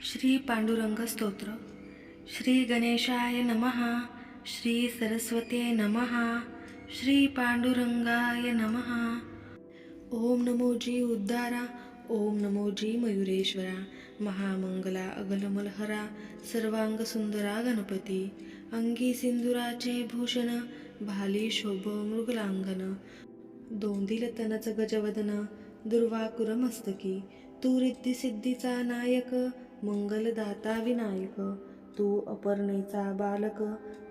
श्री पांडुरंग स्तोत्र. श्री गणेशाय नमः. श्री सरस्वते नमः. श्री पांडुरंगाय नमः. ओम नमो जी उद्धारा. ओम नमो जी मयुरेश्वरा. महामंगला अगलमलहरा. सर्वांग सुंदरा गणपती. अंगी सिंदुराचे भूषण. भाली शोभ मृगलांगन. दोंदिल तनच गजवदन. दुर्वाकुर मस्तकी. तू रिद्धी सिद्धीचा नायक. मंगलदाता विनायक. तू अपर्णेचा बालक.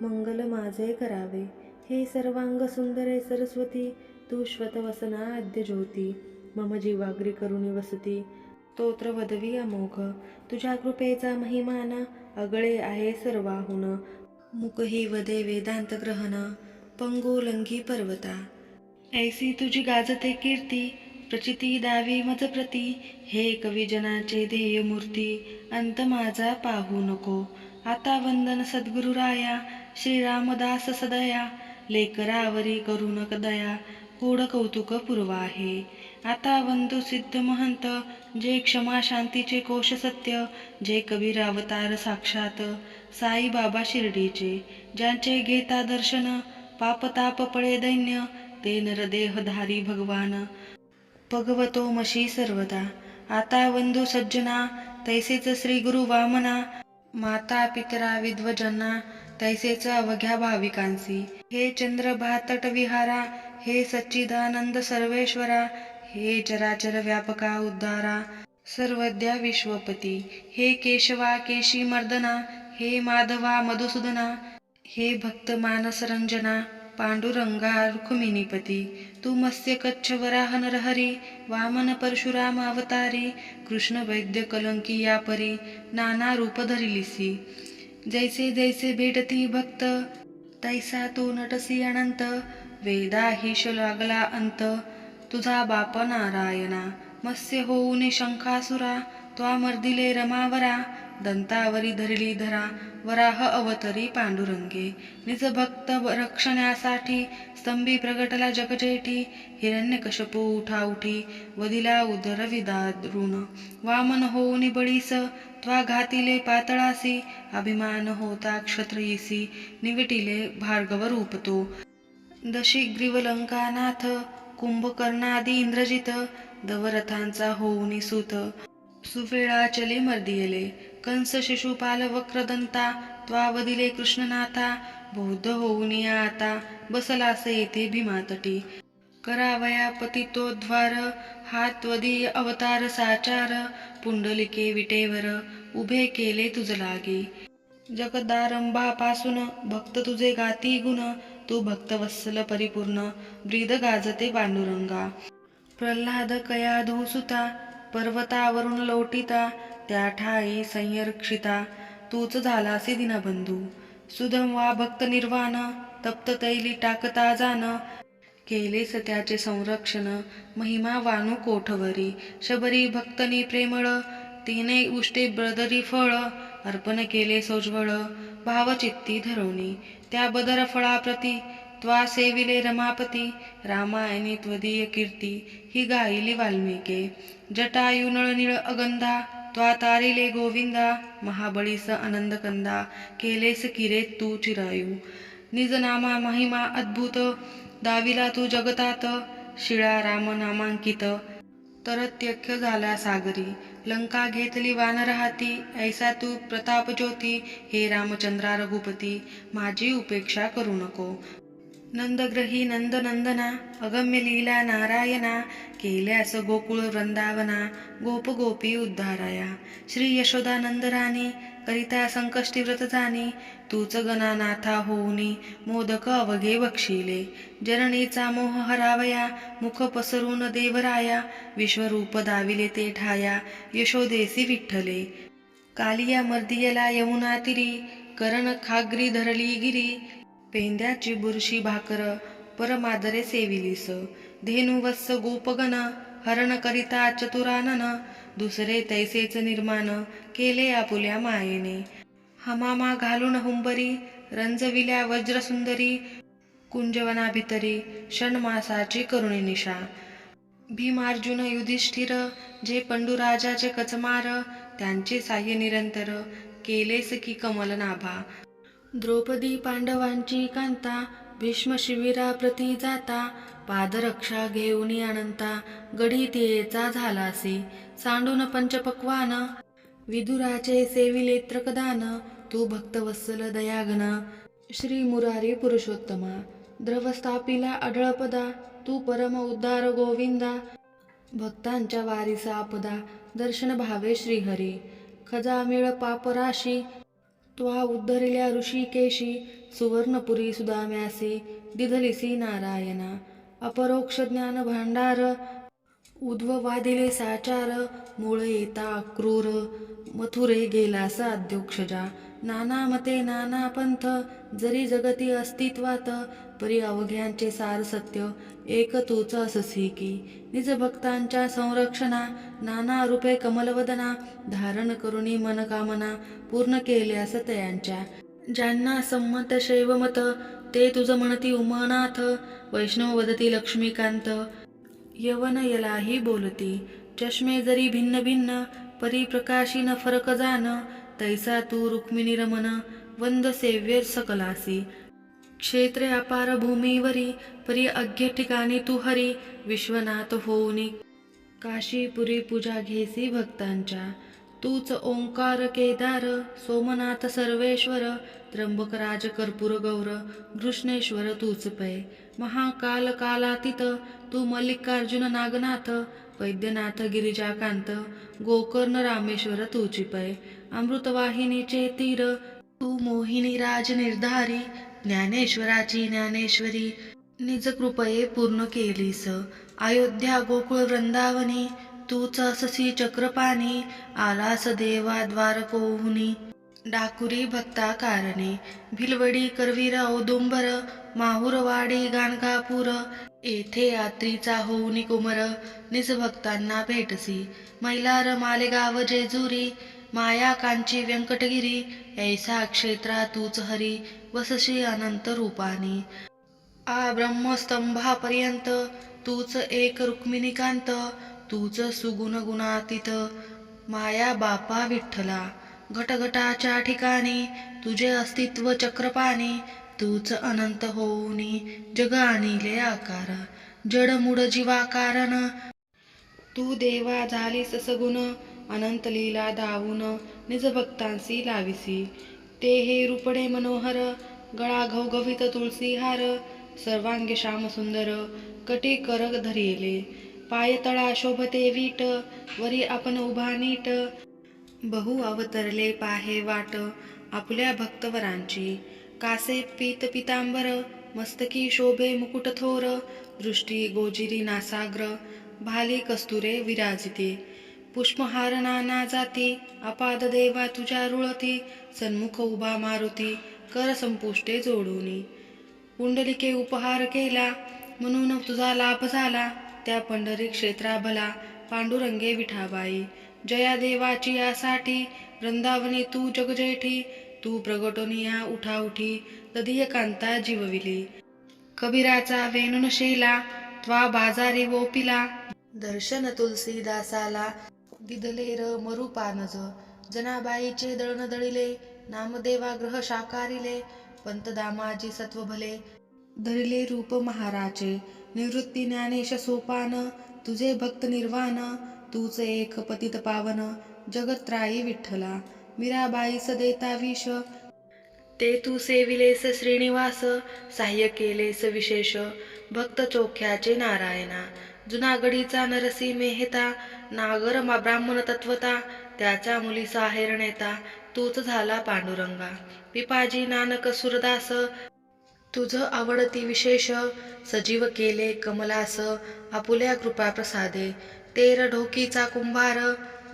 मंगल माझे करावे. हे सर्वांग सुंदरे सरस्वती. तू श्वतवसना आद्य ज्योती. मम जीवाग्री करुणी वसती. स्तोत्र वदवी अमोघ. तुझ्या कृपेचा महिमान. अगळे आहे सर्वाहुन. मुकही वदे वेदांत ग्रहण. पंगुलंघी पर्वता. ऐसी तुझी गाजते कीर्ती. प्रचिती दावी मज प्रती. हे कविजनाचे ध्येय मूर्ती. अंत माझा पाहू नको. आता वंदन सद्गुरुराया. श्रीरामदास सदया. लेकरावरी करुण दया. कोड कौतुक पूर्व आहे. आता वंदू सिद्ध महंत. जे क्षमा शांतीचे कोश सत्य. जे कबीर अवतार साक्षात. साई बाबा शिर्डीचे. ज्यांचे घेता दर्शन. पापताप पळे दैन्य. ते नरदेहधारी भगवान. भगवतो मशी सर्वदा. आता वंदू सज्जना. तैसेच श्री गुरु वामना. माता पितरा विद्वजना. तैसेच अवघ्या भाविकांसी. हे चंद्रभा तट विहारा. हे सच्चिदानंद सर्वेश्वरा. हे चराचर व्यापका उद्धारा. सर्वज्ञा विश्वपती. हे केशवा केशी मर्दना. हे माधवा मधुसूदना. हे भक्त मानस रंजना. पांडुरंगा रुक्मिणीपती. तू मत्स्य कच्छ वराह नरहरी. वामन परशुराम अवतारी. कृष्ण वैद्य कलंकी या परी. नाना रूप धरिलीसी. जैसे जैसे भेटती भक्त. तैसा तू नटसी अनंत. वेदाहिश लागला अंत. तुझा बाप नारायणा. मत्स्य होऊन शंखासुरा. त्वा मर्दिले रमावरा. दंतावरी धरली धरा. वराह अवतरी पांडुरंगे. निज भक्त रक्षण्यासाठी. स्तंभी प्रगटला जगजेठी. हिरण्यकशपू उठा उठी. वदिला उदर विदारुण. वामन होऊन बळीस. त्वा घातिले पातळासी. अभिमान होता क्षत्रियसी. निवटिले भार्गव रूप तो. दशिग्रीवलंकानाथ. कुंभकर्णादी इंद्रजित. दवरथांचा होऊनी सुत. सुवेळाचले मर्दियले. कंस शिशुपाल वक्रदंता. त्वा वदिले कृष्णनाथा. बौद्ध होऊन या आता. बसलासे येथे भीमातटी. करावया पतितोद्धार. हा त्वदीय अवतार साचार. पुंडलिके विटेवर. उभे केले तुझ लागी. जगदारंभापासून भक्त तुझे गाती गुण. तू भक्तवत्सल परिपूर्ण. ब्रीद गाजते पांडुरंगा. प्रल्हाद कयाधूसुता. पर्वतावरून लोटिता. त्या ठाई संरक्षिता. तूच झालासी दीनबंधू. सुधम वा भक्त निर्वाण. तप्त तैली टाकता जाण. केलेस त्याचे संरक्षण. महिमा वानू कोठवरी. शबरी भक्तनी प्रेमळ. तिने उष्टे बदरी फळ. अर्पण केले सोज्वळ. भावचित्ती धरवणी. त्या बदर फळाप्रती. त्वा सेविले रमापती. रामायणी त्वदीय कीर्ती. ही गायली वाल्मिके. जटायू नळनीळ अगंधा. त्वा तारिले गोविंदा. महाबळीस आनंदकंदा. केलेस किरे तू चिरायू. निज नामा महिमा अद्भुत. दाविला तू जगतात. शिळा राम नामांकित. तरत्यख्य झाला सागरी. लंका घेतली वानर हाती. ऐसा तू प्रताप ज्योती. हे रामचंद्रा रघुपती. माझी उपेक्षा करू नको. नंदग्रही नंदनंदना. अगम्य लीला नारायणा. केल्यास गोकुळ वृंदावना. गोप गोपी उद्धाराया. श्री यशोदा नंदराणी. करिता संकष्टी व्रत जाणी. तूच गणानाथा होऊनी. मोदक अवघे बक्षिले. जननीचा मोह हरावया. मुख पसरून देवराया. विश्वरूप दाविले ते ठाया. यशोदेसी विठ्ठले. कालिया मर्दियला यमुना तिरी. करण खाग्री धरली गिरी. पेंद्याची बुरशी भाकर. परमादरे सेविलीस. धेनुवत्स गोपगण. हरण करिता चतुरानन. दुसरे तैसेच निर्माण. केले आपुल्या मायेने. हमामा घालून हुंबरी. रंजविल्या वज्रसुंदरी. कुंजवना भितरी. षण्मासाची करुणी निशा. भीमार्जुन युधिष्ठिर जे पंडुराजाचे कचमार, त्यांचे साह्य निरंतर केलेस की कमलनाभा. द्रौपदी पांडवांची कांता, भीष्म शिबिराप्रती जाता, पादरक्षा घेऊन अनंता, गडी तियेचा झालासी. सांडून पंचपक्वान, विदुराचे सेविले त्रकदान, तू भक्तवत्सल दयाघन, श्री मुरारी पुरुषोत्तमा. द्रवस्थापिला अढळपदा, तू परम उद्धार गोविंदा, भक्तांच्या वारीसा आपदा, दर्शन भावे श्रीहरी. खजामिळ पापराशी, त्वा उद्धरिल्या ऋषिकेशी, सुवर्णपुरी सुदाम्यासी, दिधलिसी नारायणा. अपरोक्ष ज्ञान भांडार, उद्व वादिले साचार, मूळ येता क्रूर, मथुरे गेलास अद्योक्षजा. नाना मते नाना पंथ, जरी जगती अस्तित्वात, परी अवघ्यांचे सार सत्य, एक तूच अससी की. निज भक्तांच्या संरक्षणा, नाना रूपे कमलवदना, धारण करुणी मनकामना, पूर्ण केल्यास तयांच्या. ज्यांना संमत शैवमत, ते तुझ म्हणती उमानाथ, वैष्णव वदती लक्ष्मीकांत, यवन यलाही बोलती. चष्मे जरी भिन्न भिन्न, परी प्रकाशी न फरक जान, तैसा तू रुक्मिणी रमन, वंद सेव्य सकलासी. क्षेत्रे अपार भूमीवरी, परी अज्ञ ठिकाणी तू हरी, विश्वनाथ होऊनी काशीपुरी पूजा घेसी भक्तांच्या. तूच ओंकार केदार, सोमनाथ सर्वेश्वर, त्र्यंबकराज कर्पूर गौर, घृष्णेश्वर तूच पै. महाकाल कालातीत, तू मल्लिकार्जुन नागनाथ, वैद्यनाथ गिरिजाकांत, गोकर्ण रामेश्वर तूची पै. अमृतवाहिनीचे तीर, तू मोहिनी राज निर्धारी, ज्ञानेश्वराची ज्ञानेश्वरी, निज कृपये पूर्ण केलीस. अयोध्या गोकुळ वृंदावनी, तूच अससी चक्रपाणी, आलास देवा द्वारकोहुनी, डाकुरी भक्ता कारणे. भिलवडी करवीर औदुंबर, माहुरवाडी गाणगापूर, येथे यात्रीचा होऊनी कुमर, निज भक्तांना भेटसी. मैलार मालेगाव जेजुरी, माया कांची व्यंकटगिरी, ऐसा क्षेत्रा तूच हरी, वसशी अनंत रूपानी. आ ब्रह्मस्तंभापर्यंत, तूच एक रुक्मिणीकांत, तूच सुगुण गुणातीत, माया बापा विठ्ठला. घटघटाच्या ठिकाणी, तुझे अस्तित्व चक्रपाणी, तूच अनंत होऊनी जग आणिले आकार. जड मूड जीवा कारण, तू देवा झालीस सगुण, अनंत लीला धावून निज भक्तांसी लाविसी. ते हे रूपडे मनोहर, गळा घवघवीत तुळसीहार, सर्वांगी श्याम सुंदर, कटी कर धरिले. पाय तळा शोभते वीट, वरी आपण उभा नीट, बहु अवतरले पाहे वाट, आपुल्या भक्तवरांची. कासे पीत पितांबर, मस्तकी शोभे मुकुट थोर, दृष्टी गोजिरी नासाग्र, भाली कस्तुरे विराजिते. पुष्पहार नाना जाती, अपाद देवा तुझ्या रुळती, सन्मुख उभा मारुती, कर संपुष्टे जोडूनी. पुंडलिके उपहार केला, म्हणून तुझा लाभ झाला, त्या पंढरी क्षेत्रा भला, पांडुरंगे विठाबाई. जया देवाची यासाठी, वृंदावनी तू जगजेठी, तू प्रगटोनिया उठाउठी, तदीय कांता जीवविली. कबीराचा वेणून शेला, त्वा बाजारी वोपिला, दर्शन तुलसीदासाला, दिदलेर मरुपानज. जनाबाईचे दळण दळिले, नामदेवा ग्रह शाकारिले, पंत दामाजी सत्व भले, धरिले रूप महाराचे. निवृत्ती ज्ञानेश सोपान, तुझे भक्त निर्वाण, तूच एक पतित पावन, जगत्राई विठ्ठला. मीराबाईस देता विष, ते तू सेविलेस श्रीनिवास, साह्य केलेस विशेष, भक्त चोख्याचे नारायणा. जुनागडीचा नरसी मेहता, नागर ब्राह्मण तत्वता, त्याच्या मुली साहेर नेता, तूच झाला पांडुरंगा. पिपाजी नानक सुरदास, तुझ आवडती विशेष, सजीव केले कमलास, आपुल्या कृपा प्रसादे. तेर ढोकीचा कुंभार,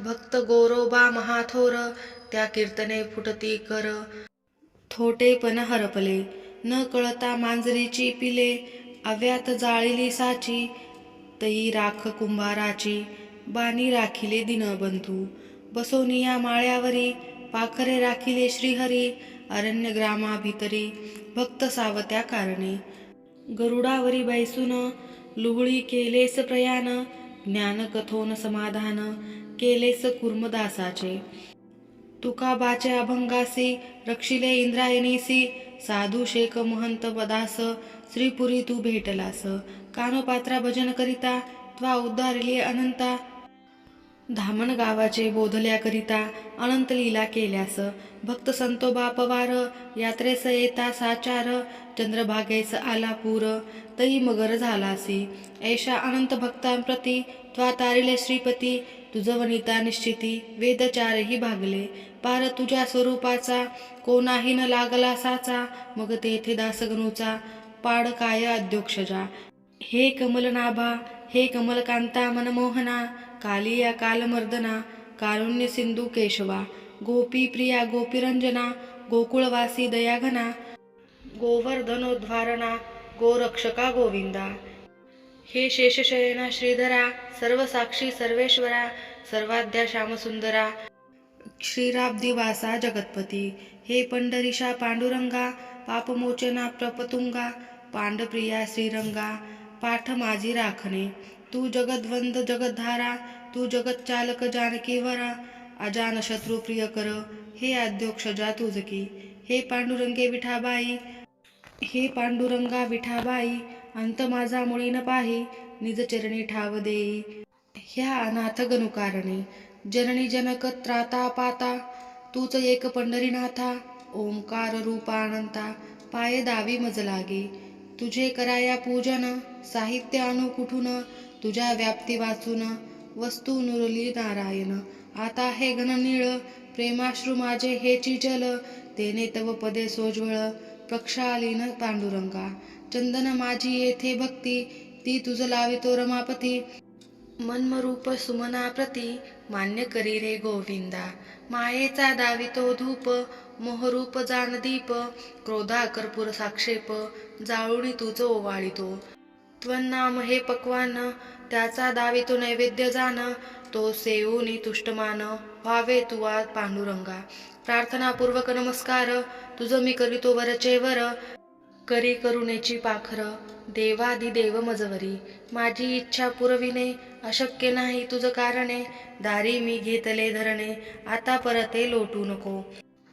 भक्त गोरोबा महाथोर, त्या कीर्तने फुटती कर, थोटेपण हरपले. न कळता मांजरीची पिले, अव्यात जाळिली साची, तई राख कुंभाराची, बाणी राखिले दीनबंधू. बसोनिया माळ्यावरी, पाखरे राखिले श्रीहरी, अरण्य ग्रामाभितरी, भक्त सावत्या कारणी. गरुडावरी बैसून, लुहळी केलेस प्रयाण, ज्ञानकथोन समाधान केलेस कुर्मदासाचे. तुकाबाचे अभंगासी रक्षिले इंद्रायणीसी साधू शेख महंत पदास श्रीपुरी तू भेटलास. कानोपात्रा भजन करिता त्वा उद्धारिले अनंता. धामण गावाचे बोधल्या करिता अनंत लीला केल्यास. भक्त संतोबा पवार यात्रेस येता साचार. चंद्रभागेस आला पूर तई मगर झालासी. ऐशा अनंत भक्तांप्रती त्वा तारिले श्रीपती. तुझ वनिता निश्चिती वेदचारही भागले. पार तुझ्या स्वरूपाचा कोणाही न लागला साचा. मग तेथे दासगणूचा पाड काय अध्योक्षजा. हे कमलनाभा हे कमलकांता मनमोहना. कालिया कालमर्दना कारुण्य सिंधू केशवा. गोपी प्रिया गोपीरंजना गोकुळवासी दयाघना. गोवर्धनोद्धारणा गोरक्षका गोविंदा. हे शेषशयना श्रीधरा सर्वसाक्षी सर्वेश्वरा. सर्वाद्या श्यामसुंदरा क्षीराब्दिवासा जगत्पती. हे पंढरीशा पांडुरंगा पापमोचना प्रपतुंगा. पांडप्रिया श्रीरंगा पाठ माझी राखणे. तू जगद्वंद जगद्धारा तू जगच्चालक जानकीवरा. अजान शत्रू प्रिय कर हे अध्योक्षजा तुझकी. हे पांडुरंगे विठाबाई हे पांडुरंगा विठाबाई. अंत माझा मुळी न पाही निज चरणी ठाव देई. ह्या अनाथ गणुकारणे जननी जनक त्राता पाता. तूच एक पंढरीनाथा ओंकार रूपानंता. पाये दावी मज लागे तुझे कराया पूजन. साहित्य अनु कुठून तुझ्या व्याप्ती वाचून. वस्तू नुरली नारायण आता हे घननीळ. प्रेमाश्रू माझे हेची जल तेने तव पदे सोज्वळ. प्रक्षालीन पांडुरंगा चंदन माझी येथे भक्ती. ती तुझ लावितो रमापती. मन्मरूप सुमनाप्रती मान्य करी रे गोविंदा. मायेचा दावितो धूप मोहरूप जानदीप. क्रोधा कर्पूर साक्षेप जाळुणी तुझ ओवाळितो. त्वन्नाम हे पक्वान त्याचा दावितो नैवेद्य जान. तो सेवुनी तुष्टमान व्हावे तुवा पांडुरंगा. प्रार्थनापूर्वक नमस्कार तुझ मी करीतो वरचे वर. करी करुणेची पाखर देवादिदेव मजवरी. माझी इच्छा पुरविणे अशक्य नाही तुझ कारणे. दारी मी घेतले धरणे आता परते लोटू नको.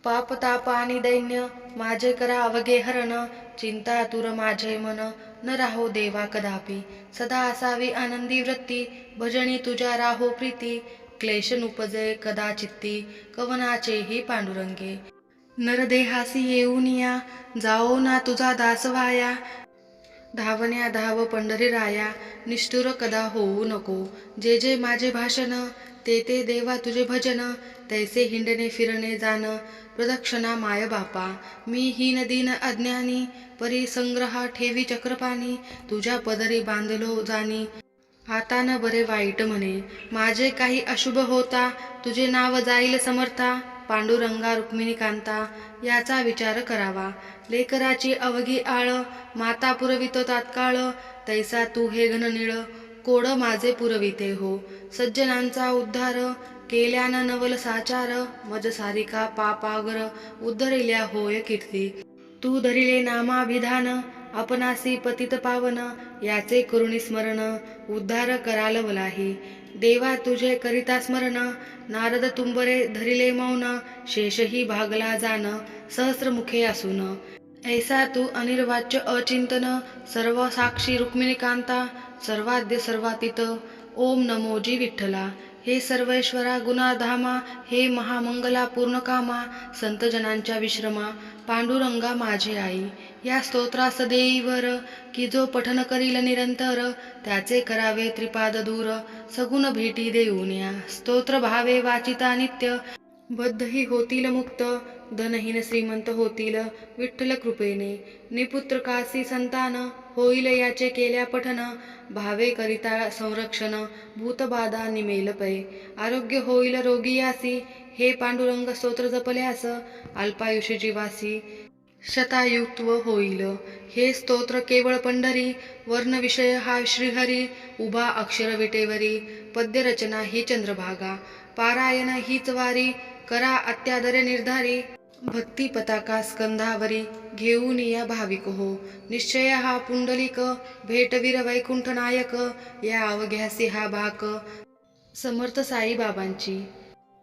पाप ताप आणि दैन्य माझे करा अवघे हरण. चिंता तुर माझे मन न राहो देवा कदापि. सदा असावी आनंदी वृत्ती भजनी तुझ्या राहो प्रीती. क्लेश नुपजे कदाचित्ती कवनाचेही पांडुरंगे. नरदेहासी येऊनिया जाओ ना तुझा दास वाया. धावण्या धाव पंढरी राया निष्ठुर कदा होऊ नको. जे जे माझे भाषण ते ते देवा तुझे भजन. तैसे हिंडणे फिरणे जाण प्रदक्षिणा माय बापा. मी हीन दीन अज्ञानी परिसंग्रहा ठेवी चक्रपाणी. तुझ्या पदरी बांधलो जाणी आता न बरे वाईट म्हणे. माझे काही अशुभ होता तुझे नाव जाईल समर्था. पांडुरंगा रुक्मिणी कांता याचा विचार करावा. लेकराची अवघी आळ माता पुरवितो तात्काळ. तैसा तू हे घननीळ कोड माझे पुरविते हो. सज्जनांचा उद्धार केल्यान नवल साचार. मज सारिका पापागर उद्धरिल्या होय कीर्ती. तू धरिले नामाभिधान आपणासी पतित पावन. याचे करुणी स्मरण उद्धार करालवलाही. देवा तुझे करिता स्मरण नारद तुंबरे धरिले मौन. शेषही भागला जान सहस्रमुखे असून. ऐसा तू अनिर्वाच्य अचिंतन सर्व साक्षी रुक्मिणी कांता. सर्वाद्य सर्वातीत ओम नमोजी विठ्ठला. हे सर्वेश्वरा गुणाधामा हे महामंगला पूर्णकामा. संतजनांच्या विश्रमा पांडुरंगा माझे आई. या स्तोत्रास देईवर की जो पठन करील निरंतर. त्याचे करावे त्रिपाद दूर सगुण भेटी देऊनिया. स्तोत्र भावे वाचिता नित्य बद्धही होतील मुक्त. धनहीन श्रीमंत होतील विठ्ठल कृपेने. निपुत्रकासी संतान होईल याचे केल्या पठन. भावे करिता संरक्षण भूतबाधा निमेल पै. आरोग्य होईल रोगियासी हे पांडुरंग स्तोत्र जपल्यास. अल्पायुषी जीवासी शतायुत्व होईल. हे स्तोत्र केवळ पंढरी वर्णविषय हा श्रीहरी. उभा अक्षर विटेवरी पद्यरचना ही चंद्रभागा. पारायण हीच वारी करा अत्यादरे निर्धारी. भक्ती पताका स्कंधावरी घेऊन या भाविक हो. निश्चय हा पुंडलिक भेटवीर वैकुंठ नायक, या अवघ्यासी हा बाक. समर्थ साईबाबांची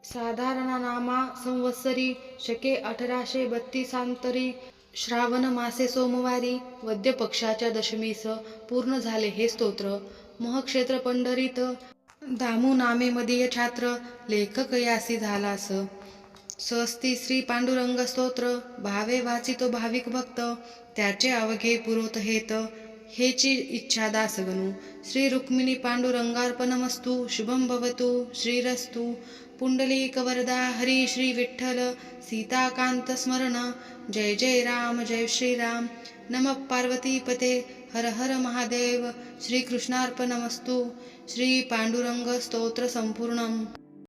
साधारण नामा संवत्सरी शके 1832 श्रावण मासे सोमवारी वद्य पक्षाच्या दशमीस पूर्ण झाले हे स्तोत्र. महक्षेत्र पंढरीत दामू नामे मदीय छात्र, लेखक यासी झालास. स्वस्ती श्री पांडुरंग स्तोत्र, भावे वाचितो भाविक भक्त, त्याचे अवघे पुरोत हेत, हेची इच्छा दासगणू. श्री रुक्मिणी पांडुरंगार्पणमस्तु, शुभं भवतु श्रीरस्तु. पुंडलिक वरदा हरी श्री विठ्ठल सीताकांत स्मरण, जय जय राम जय श्रीराम. नमः पार्वतीपते हर हर महादेव. श्रीकृष्णार्पणमस्तु. श्री पांडुरंग स्तोत्र संपूर्णम.